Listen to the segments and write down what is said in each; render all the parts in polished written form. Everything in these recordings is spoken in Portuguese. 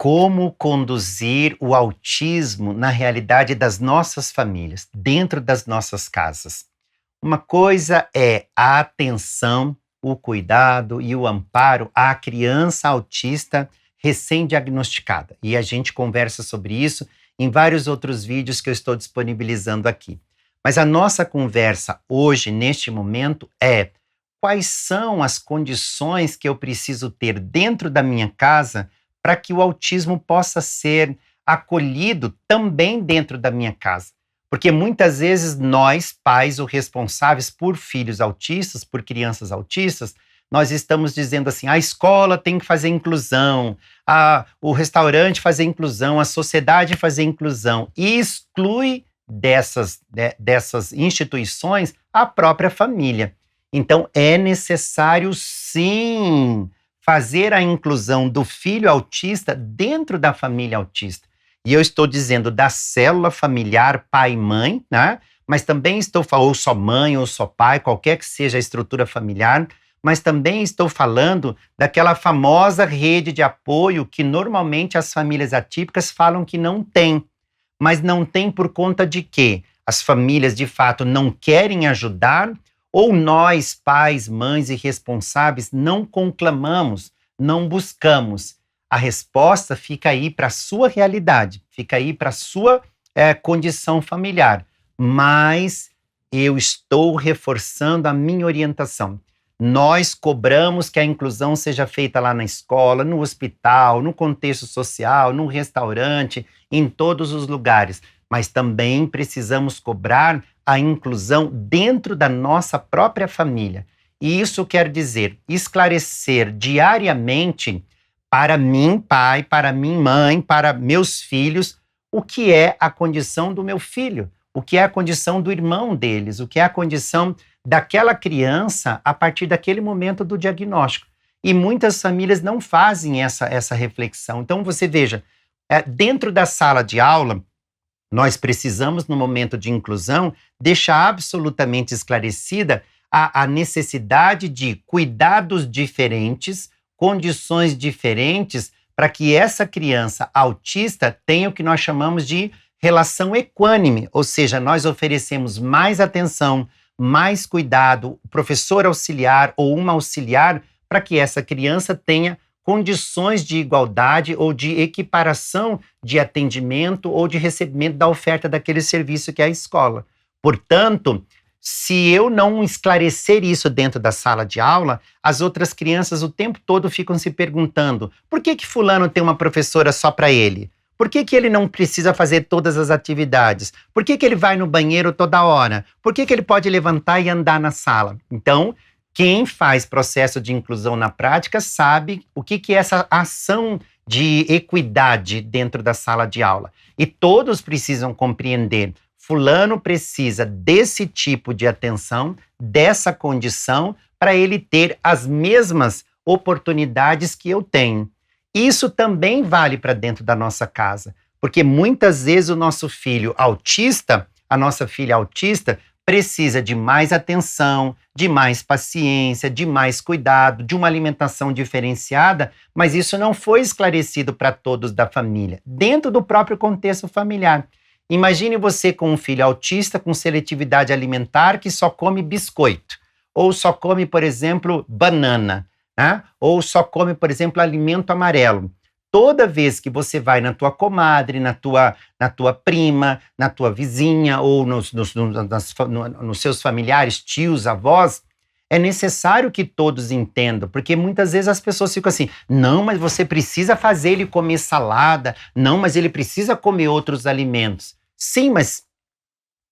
Como conduzir o autismo na realidade das nossas famílias, dentro das nossas casas. Uma coisa é a atenção, o cuidado e o amparo à criança autista recém-diagnosticada. E a gente conversa sobre isso em vários outros vídeos que eu estou disponibilizando aqui. Mas a nossa conversa hoje, neste momento, é quais são as condições que eu preciso ter dentro da minha casa para que o autismo possa ser acolhido também dentro da minha casa. Porque muitas vezes nós, pais ou responsáveis por filhos autistas, por crianças autistas, nós estamos dizendo assim, a escola tem que fazer inclusão, o restaurante fazer inclusão, a sociedade fazer inclusão, e exclui dessas instituições a própria família. Então, é necessário, sim, fazer a inclusão do filho autista dentro da família autista. E eu estou dizendo da célula familiar pai e mãe, né? Mas também estou falando, ou só mãe, ou só pai, qualquer que seja a estrutura familiar, mas também estou falando daquela famosa rede de apoio que normalmente as famílias atípicas falam que não tem. Mas não tem por conta de quê? As famílias, de fato, não querem ajudar, ou nós, pais, mães e responsáveis, não conclamamos, não buscamos. A resposta fica aí para a sua realidade, fica aí para a sua condição familiar. Mas eu estou reforçando a minha orientação. Nós cobramos que a inclusão seja feita lá na escola, no hospital, no contexto social, no restaurante, em todos os lugares. Mas também precisamos cobrar a inclusão dentro da nossa própria família. E isso quer dizer esclarecer diariamente para mim, pai, para mim, mãe, para meus filhos, o que é a condição do meu filho, o que é a condição do irmão deles, o que é a condição daquela criança a partir daquele momento do diagnóstico. E muitas famílias não fazem essa reflexão. Então, você veja, dentro da sala de aula, nós precisamos, no momento de inclusão, deixar absolutamente esclarecida a necessidade de cuidados diferentes, condições diferentes, para que essa criança autista tenha o que nós chamamos de relação equânime, ou seja, nós oferecemos mais atenção, mais cuidado, professor auxiliar ou uma auxiliar, para que essa criança tenha condições de igualdade ou de equiparação de atendimento ou de recebimento da oferta daquele serviço que é a escola. Portanto, se eu não esclarecer isso dentro da sala de aula, as outras crianças o tempo todo ficam se perguntando: por que fulano tem uma professora só para ele? Por que ele não precisa fazer todas as atividades? Por que ele vai no banheiro toda hora? Por que ele pode levantar e andar na sala? Então, quem faz processo de inclusão na prática sabe o que é essa ação de equidade dentro da sala de aula. E todos precisam compreender: fulano precisa desse tipo de atenção, dessa condição, para ele ter as mesmas oportunidades que eu tenho. Isso também vale para dentro da nossa casa, porque muitas vezes o nosso filho autista, a nossa filha autista, precisa de mais atenção, de mais paciência, de mais cuidado, de uma alimentação diferenciada, mas isso não foi esclarecido para todos da família, dentro do próprio contexto familiar. Imagine você com um filho autista com seletividade alimentar que só come biscoito, ou só come, por exemplo, banana, né? Ou só come, por exemplo, alimento amarelo. Toda vez que você vai na tua comadre, na tua prima, na tua vizinha ou nos seus familiares, tios, avós, é necessário que todos entendam, porque muitas vezes as pessoas ficam assim: não, mas você precisa fazer ele comer salada, não, mas ele precisa comer outros alimentos. Sim, mas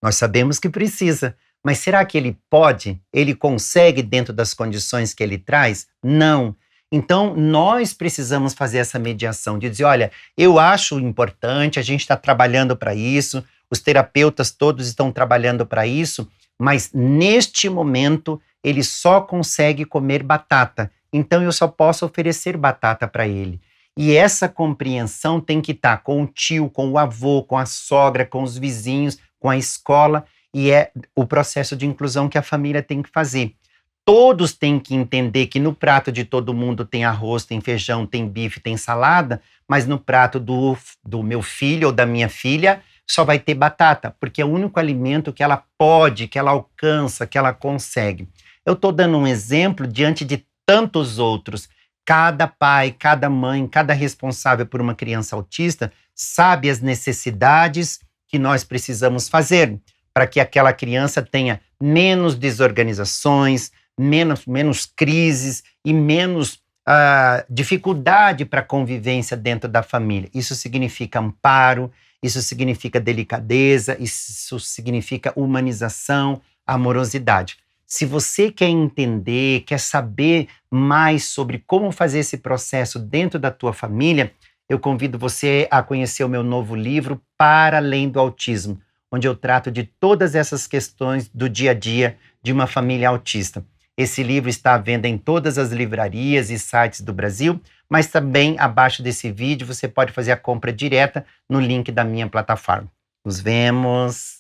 nós sabemos que precisa. Mas será que ele pode? Ele consegue dentro das condições que ele traz? Não. Então, nós precisamos fazer essa mediação, de dizer: olha, eu acho importante, a gente está trabalhando para isso, os terapeutas todos estão trabalhando para isso, mas neste momento ele só consegue comer batata, então eu só posso oferecer batata para ele. E essa compreensão tem que estar com o tio, com o avô, com a sogra, com os vizinhos, com a escola, e é o processo de inclusão que a família tem que fazer. todos têm que entender que no prato de todo mundo tem arroz, tem feijão, tem bife, tem salada, mas no prato do meu filho ou da minha filha só vai ter batata, porque é o único alimento que ela pode, que ela alcança, que ela consegue. Eu estou dando um exemplo diante de tantos outros. Cada pai, cada mãe, cada responsável por uma criança autista sabe as necessidades que nós precisamos fazer para que aquela criança tenha menos desorganizações, menos crises e menos dificuldade para a convivência dentro da família. Isso significa amparo, isso significa delicadeza, isso significa humanização, amorosidade. Se você quer entender, quer saber mais sobre como fazer esse processo dentro da tua família, eu convido você a conhecer o meu novo livro, Para Além do Autismo, onde eu trato de todas essas questões do dia a dia de uma família autista. Esse livro está à venda em todas as livrarias e sites do Brasil, mas também abaixo desse vídeo você pode fazer a compra direta no link da minha plataforma. Nos vemos!